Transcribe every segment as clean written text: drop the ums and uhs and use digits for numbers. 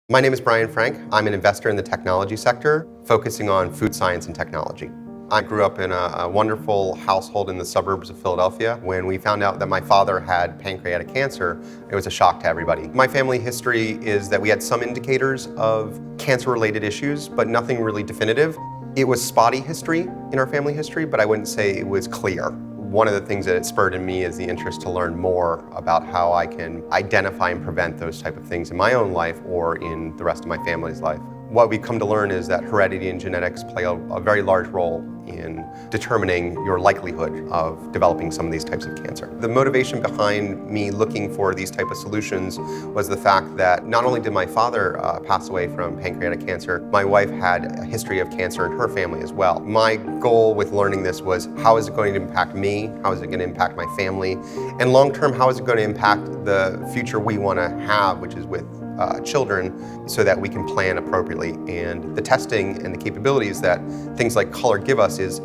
My name is Brian Frank. I'm an investor in the technology sector, focusing on food science and technology. I grew up in a wonderful household in the suburbs of Philadelphia. When we found out that my father had pancreatic cancer, it was a shock to everybody. My family history is that we had some indicators of cancer-related issues, but nothing really definitive. It was spotty history in our family history, but I wouldn't say it was clear. One of the things that it spurred in me is the interest to learn more about how I can identify and prevent those type of things in my own life or in the rest of my family's life. What we've come to learn is that heredity and genetics play a very large role in determining your likelihood of developing some of these types of cancer. The motivation behind me looking for these type of solutions was the fact that not only did my father pass away from pancreatic cancer, my wife had a history of cancer in her family as well. My goal with learning this was, how is it going to impact me? How is it going to impact my family? And long term, how is it going to impact the future we want to have, which is with children, so that we can plan appropriately. And the testing and the capabilities that things like color give us is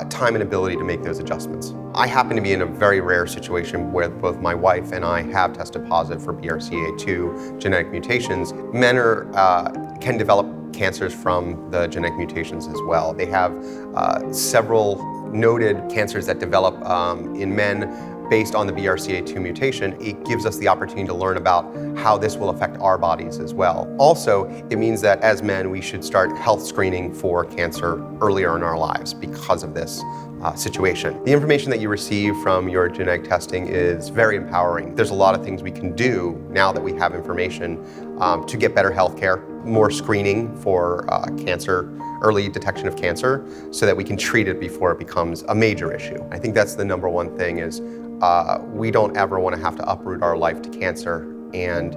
time and ability to make those adjustments. I happen to be in a very rare situation where both my wife and I have tested positive for BRCA2 genetic mutations. Men can develop cancers from the genetic mutations as well. They have several noted cancers that develop in men based on the BRCA2 mutation. It gives us the opportunity to learn about how this will affect our bodies as well. Also, it means that as men, we should start health screening for cancer earlier in our lives because of this situation. The information that you receive from your genetic testing is very empowering. There's a lot of things we can do now that we have information to get better health care, more screening for cancer, early detection of cancer, so that we can treat it before it becomes a major issue. I think that's the number one thing is we don't ever want to have to uproot our life to cancer, and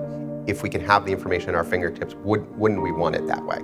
if we can have the information at our fingertips, wouldn't we want it that way?